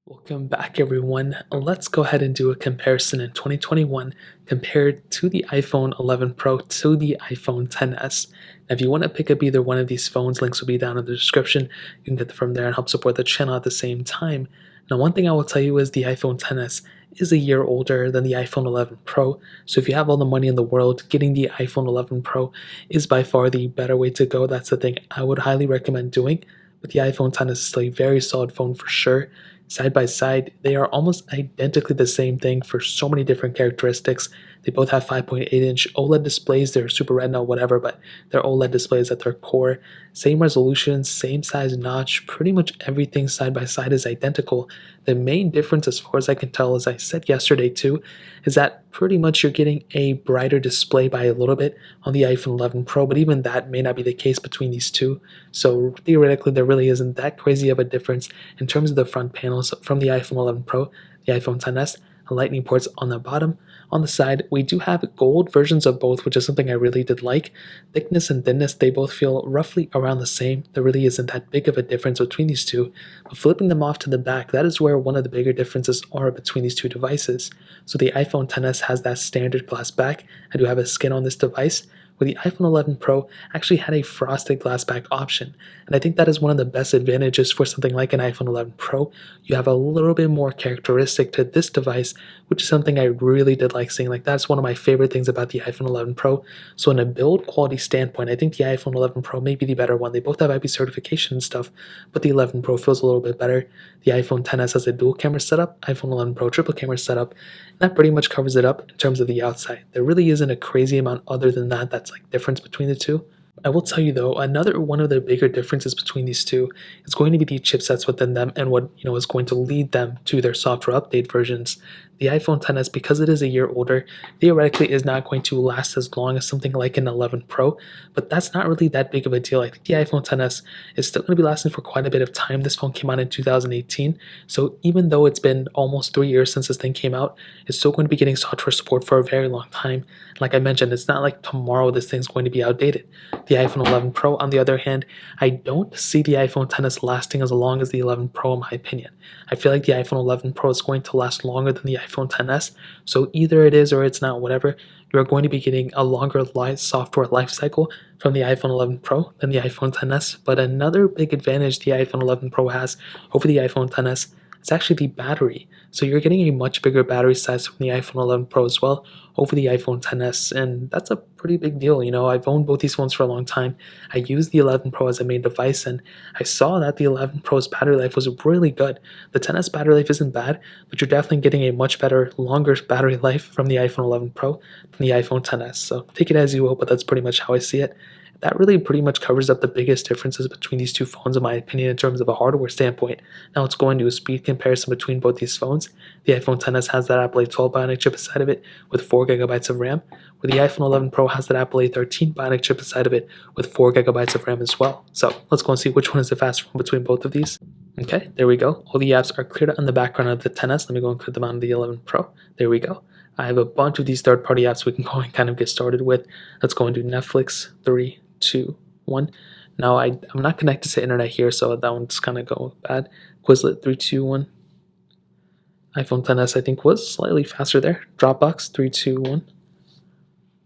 Welcome back, everyone. Let's go ahead and do a comparison in 2021 compared to the iPhone 11 Pro to the iPhone XS. Now, if you want to pick up either one of these phones, links will be down in the description. You can get them from there and help support the channel at the same time. Now, one thing I will tell you is the iPhone XS is a year older than the iPhone 11 Pro. So if you have all the money in the world, getting the iPhone 11 Pro is by far the better way to go. That's the thing I would highly recommend doing. But the iPhone XS is still a very solid phone for sure. Side by side, they are almost identically the same thing for so many different characteristics. They both have 5.8-inch OLED displays. They're Super Retina, whatever, but they're OLED displays at their core. Same resolution, same size notch, pretty much everything side by side is identical. The main difference, as far as I can tell, as I said yesterday too, is that pretty much you're getting a brighter display by a little bit on the iPhone 11 Pro, but even that may not be the case between these two. So theoretically, there really isn't that crazy of a difference in terms of the front panels from the iPhone 11 Pro, the iPhone XS, lightning ports on the bottom. On the side, we do have gold versions of both, which is something I really did like. Thickness and thinness, they both feel roughly around the same. There really isn't that big of a difference between these two. But flipping them off to the back, that is where one of the bigger differences are between these two devices. So the iPhone XS has that standard glass back. I do have a skin on this device, where the iPhone 11 Pro actually had a frosted glass back option. And I think that is one of the best advantages for something like an iPhone 11 Pro. You have a little bit more characteristic to this device, which is something I really did like seeing. Like, that's one of my favorite things about the iPhone 11 Pro. So in a build quality standpoint, I think the iPhone 11 Pro may be the better one. They both have IP certification and stuff, but the 11 Pro feels a little bit better. The iPhone XS has a dual camera setup, iPhone 11 Pro triple camera setup, and that pretty much covers it up in terms of the outside. There really isn't a crazy amount other than that that's like difference between the two. I will tell you though, another one of the bigger differences between these two is going to be the chipsets within them and what is going to lead them to their software update versions. The iPhone XS, because it is a year older, theoretically is not going to last as long as something like an 11 Pro, but that's not really that big of a deal. I think the iPhone XS is still going to be lasting for quite a bit of time. This phone came out in 2018, so even though it's been almost 3 years since this thing came out, it's still going to be getting software support for a very long time. Like I mentioned, it's not like tomorrow this thing's going to be outdated. The iPhone 11 Pro, on the other hand, I don't see the iPhone XS lasting as long as the 11 Pro, in my opinion. I feel like the iPhone 11 Pro is going to last longer than the iPhone XS, so either it is or it's not, whatever. You're going to be getting a longer software life cycle from the iPhone 11 Pro than the iPhone XS. But another big advantage the iPhone 11 Pro has over the iPhone XS is actually the battery. So you're getting a much bigger battery size from the iPhone 11 Pro as well over the iPhone XS, and that's a pretty big deal. I've owned both these phones for a long time. I used the 11 Pro as a main device, and I saw that the 11 Pro's battery life was really good. The XS battery life isn't bad, but you're definitely getting a much better, longer battery life from the iPhone 11 Pro than the iPhone XS. So take it as you will, but that's pretty much how I see it. That really pretty much covers up the biggest differences between these two phones, in my opinion, in terms of a hardware standpoint. Now let's go into a speed comparison between both these phones. The iPhone XS has that Apple A12 Bionic chip inside of it with 4 gigabytes of RAM, where the iPhone 11 Pro has that Apple A13 Bionic chip inside of it with 4 gigabytes of RAM as well. So let's go and see which one is the faster one between both of these. Okay, there we go. All the apps are cleared on the background of the XS. Let me go and click them on the 11 Pro. There we go. I have a bunch of these third-party apps we can go and kind of get started with. Let's go and do Netflix. 3, 2, 1. Now I'm not connected to internet here, so that one's kind of go bad. Quizlet. 3, 2, 1. iPhone XS I think was slightly faster there. Dropbox. 3, 2, 1.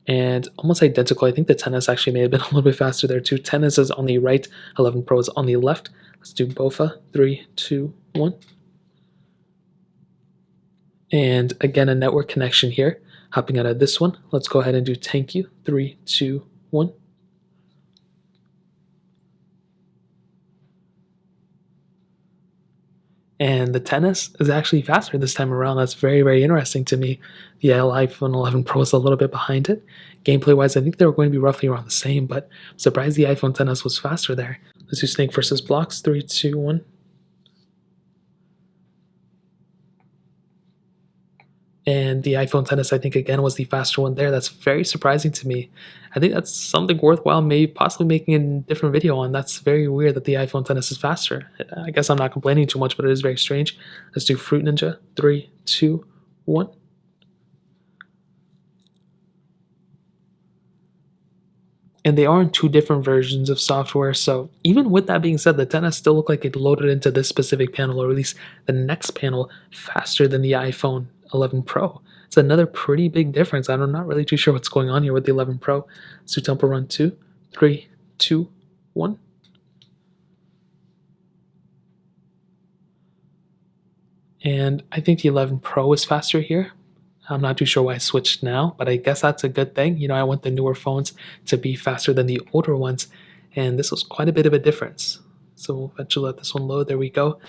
And almost identical. I think the XS actually may have been a little bit faster there too. XS is on the right, 11 Pro is on the left. Let's do BOFA. 3, 2, 1. And again, a network connection here. Hopping out of this one, let's go ahead and do thank you. 3, 2, 1. And the XS is actually faster this time around. That's very, very interesting to me. The iPhone 11 Pro is a little bit behind it. Gameplay-wise, I think they were going to be roughly around the same, but I'm surprised the iPhone XS was faster there. Let's do Snake versus Blocks. 3, 2, 1. And the iPhone XS, I think, again, was the faster one there. That's very surprising to me. I think that's something worthwhile, maybe possibly making a different video on. That's very weird that the iPhone XS is faster. I guess I'm not complaining too much, but it is very strange. Let's do Fruit Ninja. 3, 2, 1. and they are in two different versions of software. So even with that being said, the 10s still look like it loaded into this specific panel, or at least the next panel, faster than the iPhone 11 Pro. It's another pretty big difference. I'm not really too sure what's going on here with the 11 Pro. So tempo run 2, 3, 2, 1. And I think the 11 Pro is faster here. I'm not too sure why I switched now, but I guess that's a good thing. You know, I want the newer phones to be faster than the older ones, and this was quite a bit of a difference. So we'll eventually let this one load. There we go.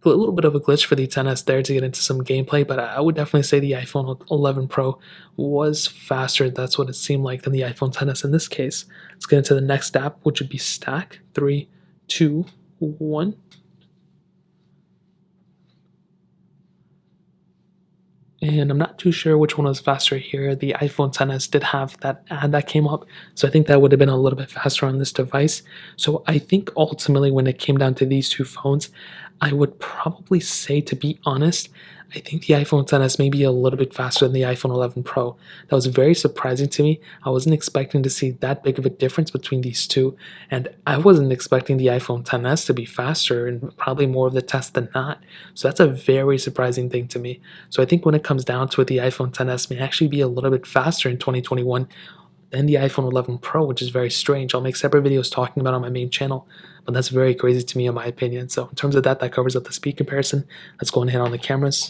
A little bit of a glitch for the 10s there to get into some gameplay, but I would definitely say the iPhone 11 Pro was faster. That's what it seemed like than the iPhone 10s in this case. Let's get into the next app, which would be Stack. 3, 2, 1. And I'm not too sure which one was faster here. The iPhone 10s did have that ad that came up, so I think that would have been a little bit faster on this device. So I think ultimately when it came down to these two phones, I would probably say, to be honest, I think the iPhone 10s may be a little bit faster than the iPhone 11 Pro. That was very surprising to me. I wasn't expecting to see that big of a difference between these two, and I wasn't expecting the iPhone 10s to be faster and probably more of the test than not. So that's a very surprising thing to me. So I think when it comes down to it, the iPhone 10s may actually be a little bit faster in 2021 than the iPhone 11 Pro, which is very strange. I'll make separate videos talking about it on my main channel, but that's very crazy to me in my opinion. So in terms of that, that covers up the speed comparison. Let's go ahead on the cameras.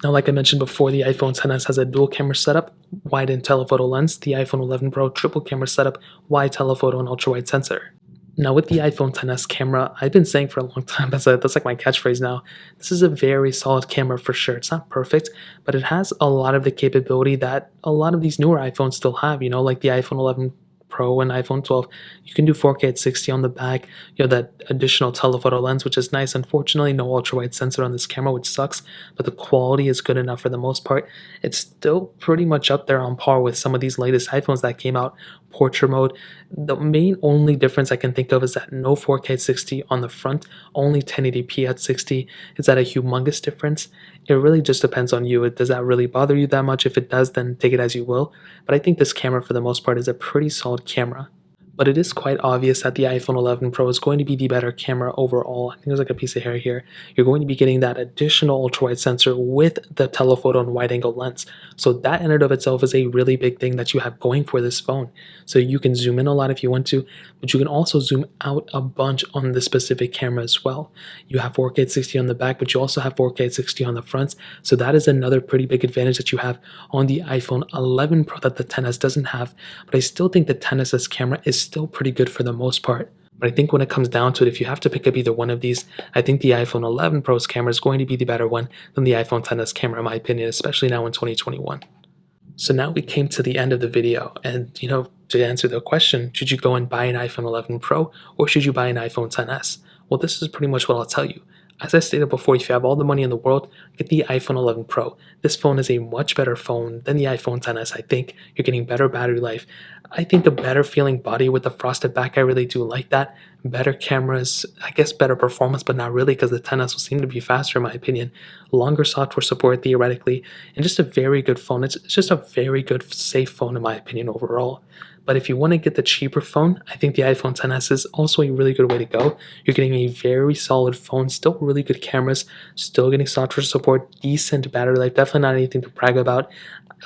Now, like I mentioned before, the iPhone 10s has a dual camera setup, wide and telephoto lens. The iPhone 11 Pro triple camera setup, wide telephoto and ultra wide sensor. Now with the iPhone 10s camera, I've been saying for a long time, that's like my catchphrase now, this is a very solid camera for sure. It's not perfect, but it has a lot of the capability that a lot of these newer iPhones still have, you know, like the iPhone 11 Pro and iPhone 12. You can do 4K at 60 on the back. You have that additional telephoto lens, which is nice. Unfortunately, no ultra-wide sensor on this camera, which sucks, but the quality is good enough for the most part. It's still pretty much up there on par with some of these latest iPhones that came out. Portrait mode. The main only difference I can think of is that no 4K at 60 on the front, only 1080p at 60. Is that a humongous difference? It really just depends on you. Does that really bother you that much? If it does, then take it as you will. But I think this camera for the most part is a pretty solid camera. But it is quite obvious that the iPhone 11 Pro is going to be the better camera overall. I think there's like a piece of hair here. You're going to be getting that additional ultra-wide sensor with the telephoto and wide-angle lens. So that in and of itself is a really big thing that you have going for this phone. So you can zoom in a lot if you want to, but you can also zoom out a bunch on the specific camera as well. You have 4K at 60 on the back, but you also have 4K at 60 on the front. So that is another pretty big advantage that you have on the iPhone 11 Pro that the 10s doesn't have. But I still think the 10s's camera is still pretty good for the most part. But I think when it comes down to it, if you have to pick up either one of these, I think the iPhone 11 Pro's camera is going to be the better one than the iPhone 10s camera in my opinion, especially now in 2021. So now we came to the end of the video, and you know, to answer the question, should you go and buy an iPhone 11 Pro or should you buy an iPhone 10s? Well, this is pretty much what I'll tell you. As I stated before, if you have all the money in the world, get the iPhone 11 Pro. This phone is a much better phone than the iPhone 10s. I think you're getting better battery life. I think a better feeling body with the frosted back. I really do like that. Better cameras, I guess better performance, but not really because the 10s will seem to be faster in my opinion. Longer software support theoretically, and just a very good phone. It's just a very good, safe phone in my opinion overall. But if you want to get the cheaper phone, I think the iPhone 10s is also a really good way to go. You're getting a very solid phone, still really good cameras, still getting software support, decent battery life, definitely not anything to brag about,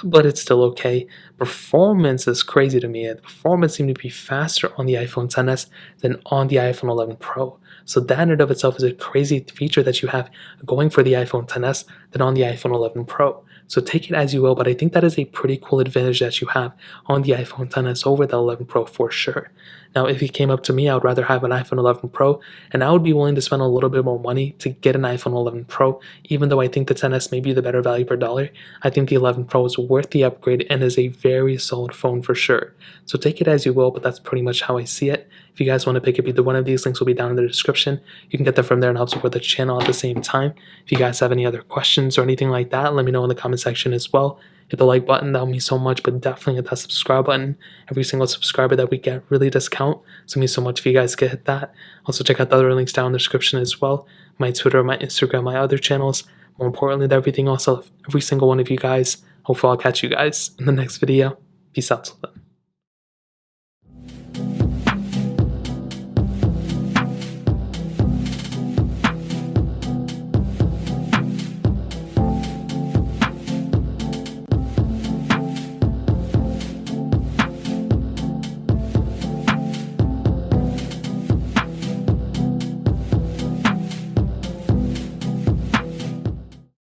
but it's still okay. Performance is crazy to me. The performance seemed to be faster on the iPhone 10s than on the iPhone 11 Pro. So that in and of itself is a crazy feature that you have going for the iPhone 10s than on the iPhone 11 Pro. So take it as you will, but I think that is a pretty cool advantage that you have on the iPhone 10s over the 11 Pro for sure. Now, if it came up to me, I would rather have an iPhone 11 Pro, and I would be willing to spend a little bit more money to get an iPhone 11 Pro, even though I think the 10s may be the better value per dollar. I think the 11 Pro is worth the upgrade and is a very solid phone for sure. So take it as you will, but that's pretty much how I see it. If you guys want to pick up either one of these, links will be down in the description. You can get them from there and help support the channel at the same time. If you guys have any other questions or anything like that, let me know in the comment section as well. Hit the like button, that would mean so much, but definitely hit that subscribe button. Every single subscriber that we get really does count, so it means so much if you guys could hit that. Also check out the other links down in the description as well. My Twitter, my Instagram, my other channels. More importantly than everything else, every single one of you guys. Hopefully I'll catch you guys in the next video. Peace out till then.